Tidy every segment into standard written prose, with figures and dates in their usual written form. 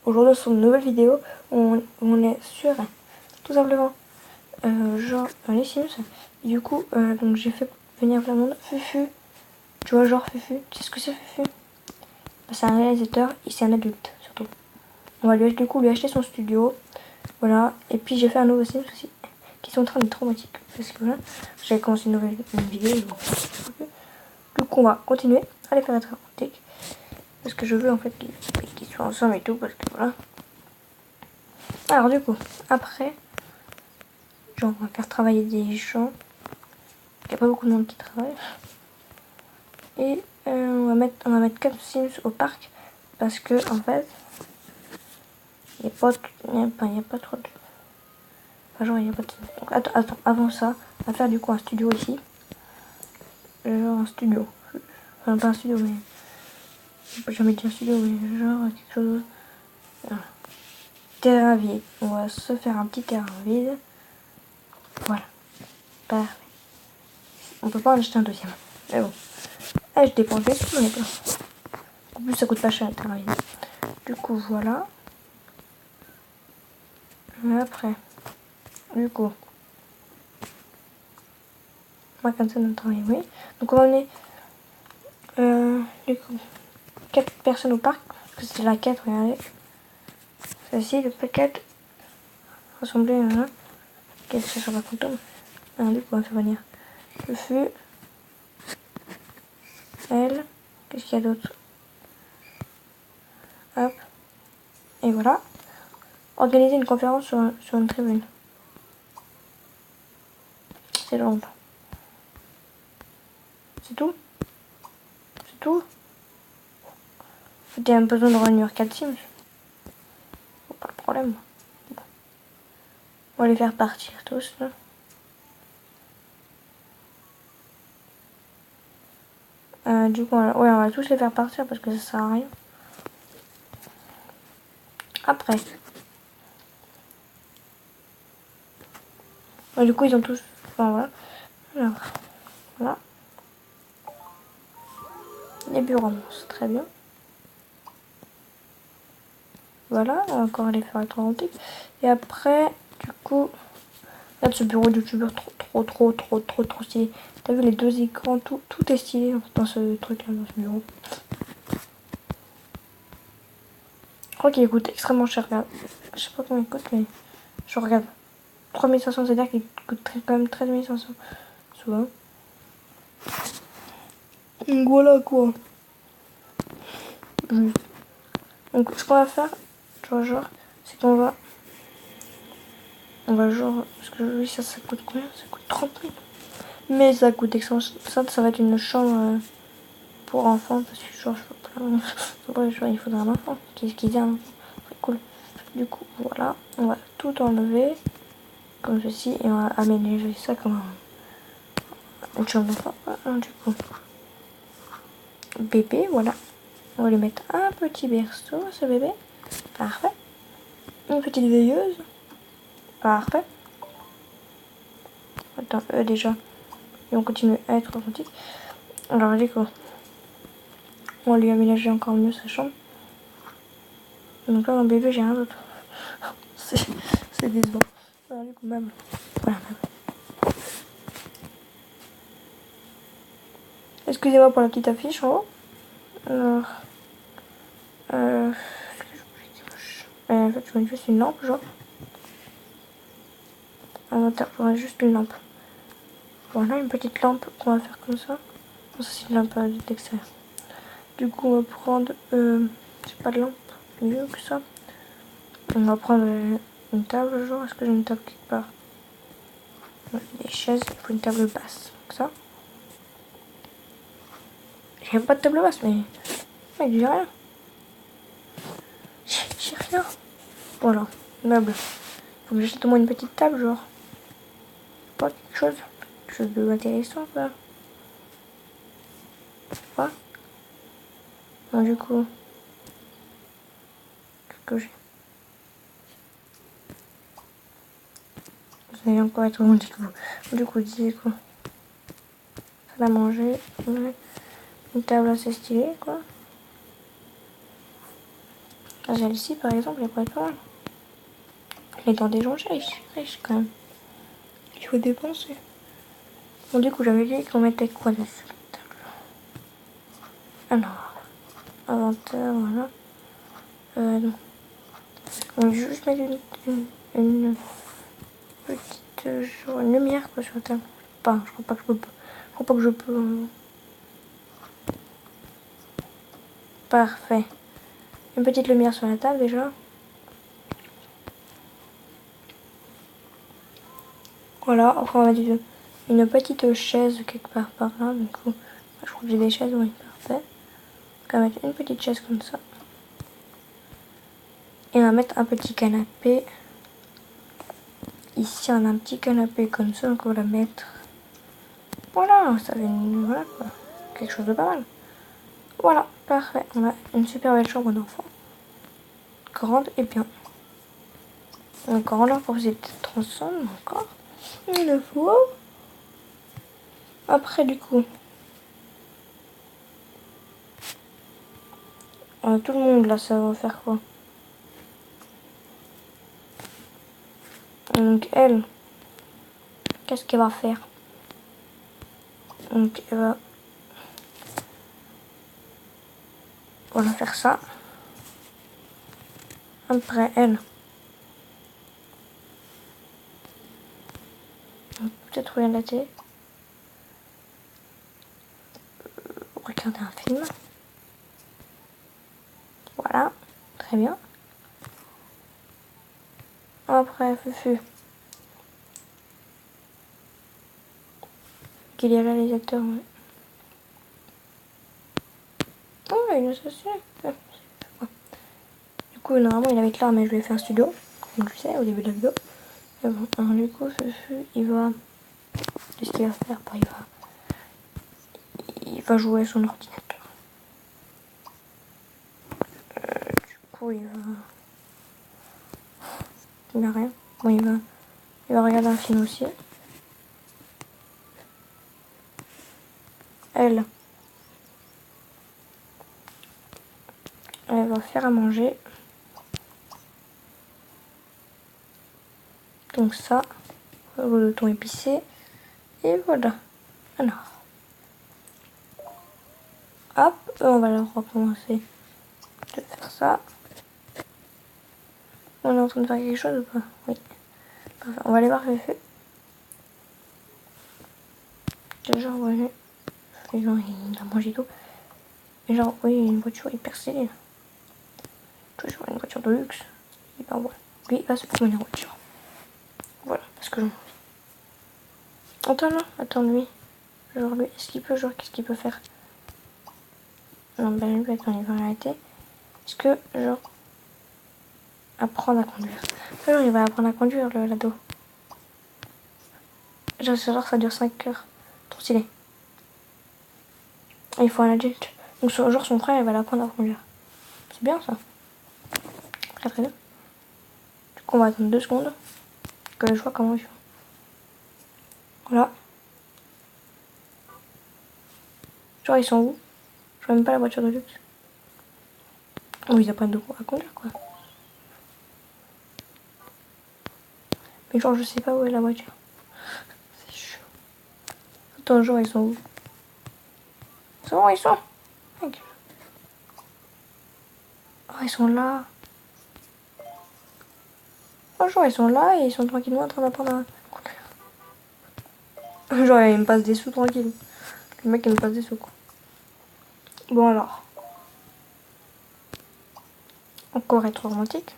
aujourd'hui sur une nouvelle vidéo où on est sur tout simplement genre les Sims. Du coup donc j'ai fait venir le monde Fufu. Tu vois genre Fufu, tu sais ce que c'est Fufu? C'est un réalisateur et c'est un adulte surtout. On va lui, du coup lui acheter son studio. Voilà, et puis j'ai fait un nouveau Sims aussi qui sont en train de traumatiques parce que voilà, j'avais commencé une nouvelle vidéo. Du coup on va continuer à les faire être traumatiques parce que je veux en fait qu'ils soient ensemble et tout parce que voilà. Alors du coup, après, genre on va faire travailler des gens. Il n'y a pas beaucoup de monde qui travaille. Et on va mettre 4 Sims au parc parce que en fait, il n'y a pas trop de... Enfin, genre il n'y a pas de... Donc attends, avant ça, on va faire du coup un studio ici. Genre un studio. Enfin pas un studio mais... Je peux jamais dire studio mais genre quelque chose... Voilà. Terrain vide. On va se faire un petit terrain vide. Voilà. Parfait. On peut pas en acheter un deuxième. Mais bon. Ah, je dépense des sous, mec. En plus, ça coûte pas cher le terrain vide. Du coup, voilà. Et après, du coup, on va comme ça notre travail, oui. Donc, on va emmener, du coup, 4 personnes au parc. Parce que c'est la 4, regardez. Celle-ci, le paquet rassemblé, voilà. Qu'est-ce que ça va compter? Du coup, on va faire venir le feu. Elle. Qu'est-ce qu'il y a d'autre? Hop. Et voilà. Organiser une conférence sur une tribune. C'est long. C'est tout? C'est tout? J'ai un besoin de réunir 4 Sims. Pas de problème. Bon. On va les faire partir tous là. Du coup, ouais, on va tous les faire partir parce que ça sert à rien. Après. Ouais, du coup, ils ont tous... Enfin, voilà. Alors, voilà. Les bureaux, c'est très bien. Voilà, on va encore les faire être antiques. Et après, du coup... Là, ce bureau de youtubeur trop stylé. T'as vu les 2 écrans, tout est stylé dans ce truc là, dans ce bureau. Je crois qu'il coûte extrêmement cher, regarde. Je sais pas combien il coûte, mais je regarde. 3500, c'est-à-dire qu'il coûte quand même 13 500. Souvent. Donc voilà quoi. Donc ce qu'on va faire, genre, c'est qu'on va... On va genre... Parce que oui, ça coûte combien? Ça coûte 30 000. Mais ça coûte extrêmement... Ça va être une chambre pour enfants. Parce que genre, je peux pas... Genre, il faudrait un enfant. Qu'est-ce qu'il y a un enfant? C'est cool. Du coup, voilà. On va tout enlever. Comme ceci. Et on va aménager ça comme une chambre d'enfant. Du coup... Bébé, voilà. On va lui mettre un petit berceau, ce bébé. Parfait. Une petite veilleuse. Parfait. Attends, eux déjà, ils vont continuer à être authentiques. Alors du coup, on va lui aménager encore mieux sa chambre. Donc là, mon bébé, j'ai rien d'autre. C'est décevant. Alors du coup, même. Voilà, même. Excusez-moi pour la petite affiche en haut. Alors, en fait, je mets juste une lampe, genre. J'aurai juste une lampe. Voilà, une petite lampe qu'on va faire comme ça. Ça, c'est une lampe d'extérieur. Du coup, on va prendre... j'ai pas de lampe mieux que ça. On va prendre une table, genre. Est-ce que j'ai une table quelque part? Des chaises, il faut une table basse. Comme ça. J'ai pas de table basse, mais... Mec, j'ai rien. J'ai rien. Voilà, meuble. Faut que j'achète au moins une petite table, genre. Pas quelque chose. Quelque chose d'intéressant, là. Quoi? Non, du coup... Qu'est-ce que j'ai? Vous allez encore être bon, du coup, disais quoi? Salle à manger. Ouais. Une table assez stylée, quoi. Enfin, celle-ci, par exemple, elle pourrait être pas mal. Mais dans des gens riches quand même. Il faut dépenser. Bon, du coup, j'avais dit qu'on mettait quoi dessus? Alors, inventaire, voilà. Non. On va juste mettre une petite genre une lumière quoi sur la table. Pas, je crois pas que je peux. Je crois pas que je peux. Parfait. Une petite lumière sur la table déjà. Voilà, après on va mettre une petite chaise quelque part par là. Du coup, je crois que j'ai des chaises, oui, parfait. On va mettre une petite chaise comme ça. Et on va mettre un petit canapé. Ici on a un petit canapé comme ça, donc on va la mettre. Voilà, ça fait voilà quoi. Quelque chose de pas mal. Voilà, parfait. On a une super belle chambre d'enfant. Grande et bien. Encore là pour cette ensemble, encore. Une fois. Après du coup. Tout le monde là, ça va faire quoi? Donc elle, qu'est-ce qu'elle va faire? Donc elle va... Voilà, faire ça. Après elle. Peut-être regarder la télé. Regarder un film. Voilà, très bien. Après, Fufu. Qu'il y a là les acteurs. Ouais. Oh, il est associé. Du coup, normalement, il avait être là, mais je lui ai fait un studio. Comme tu sais, au début de la vidéo. Et bon, alors, du coup, Fufu, il va... Qu'est-ce qu'il va faire? Il va jouer à son ordinateur. Du coup, il va... Il n'a rien. Bon, il va regarder un film aussi. Elle va faire à manger. Donc ça, le thon épicé. Et voilà. Alors. Hop, on va alors recommencer de faire ça. On est en train de faire quelque chose ou pas? Oui. Parfait. On va aller voir Fufu. Genre, ouais. Genre, il a mangé tout. Mais genre, oui, une voiture hyper stylée. Toujours une voiture de luxe. Et ben voilà. Lui, il va se promener en voiture. Voilà, parce que j'en ai envie. Attends, non, attends, lui. Genre, lui, est-ce qu'il peut, genre, qu'est-ce qu'il peut faire? Non, ben lui, attends, il va arrêter. Est-ce que, genre, apprendre à conduire? Genre, il va apprendre à conduire, l'ado. Genre, ça dure 5 heures. Trop stylé. Et il faut un adulte. Donc, genre, son frère, il va l'apprendre à conduire. C'est bien, ça. Très, très bien. Du coup, on va attendre 2 secondes. Que je vois comment il fait. Voilà. Genre, ils sont où? Je vois même pas la voiture de luxe. Oh, ils apprennent à conduire, quoi. Mais genre, je sais pas où est la voiture. C'est chaud. Attends, genre, ils sont où? C'est bon, ils sont. Oh, ils sont là. Oh, genre, ils sont là et ils sont tranquillement en train d'apprendre à conduire. Genre, il me passe des sous tranquille. Le mec, il me passe des sous, quoi. Bon, alors. Encore être romantique.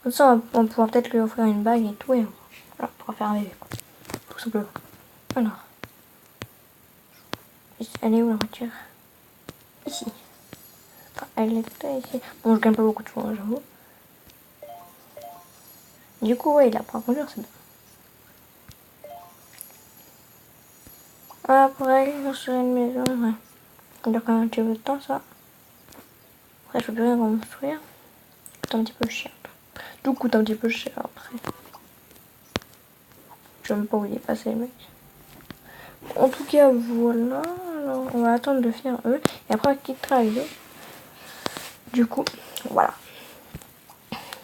Comme ça, on va pouvoir peut-être lui offrir une bague et tout. Et voilà, on pourra faire un bébé, quoi. Tout simplement. Alors. Elle est où la voiture? Ici. Enfin, elle est ici. Bon, je gagne pas beaucoup de choses, j'avoue. Du coup, ouais, il apprend à conduire, c'est bien. Après, construire une maison, ouais. Ça dure quand même un petit peu de temps, ça. Après, je peux plus rien construire. Ça coûte un petit peu cher. Tout coûte un petit peu cher après. Je sais même pas où il est passé, le mec. En tout cas, voilà. Alors, on va attendre de finir eux. Et après, on quittera la vidéo. Du coup, Voilà.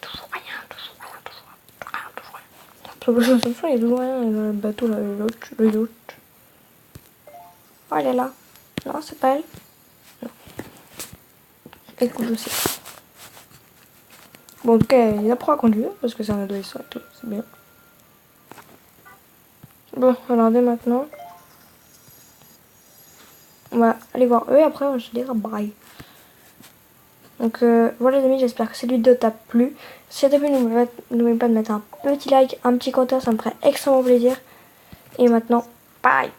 Toujours rien, toujours rien, toujours rien, toujours rien. Sur le Samsung, il y a toujours rien. Et dans le bateau, là, le yacht. Oh, elle est là. Non, c'est pas elle. Non. Écoute, je sais. Bon, en tout cas, il apprend à conduire parce que c'est un adolescent et tout. C'est bien. Bon, regardez maintenant. On va aller voir eux et après on va se dire bye. Donc voilà les amis, j'espère que cette vidéo t'a plu. Si ça t'a plu, n'oubliez pas de mettre un petit like, un petit commentaire, ça me ferait extrêmement plaisir. Et maintenant, bye.